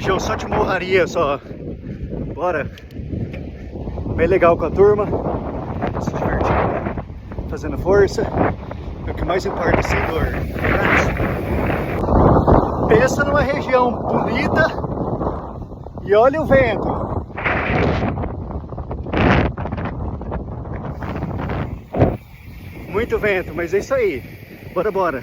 região só de morraria só. Bora. Bem legal com a turma. Se divertindo. Fazendo força. É o que mais importa, sem dor. Pensa numa região bonita. E olha o vento. Muito vento, mas é isso aí. Bora, bora.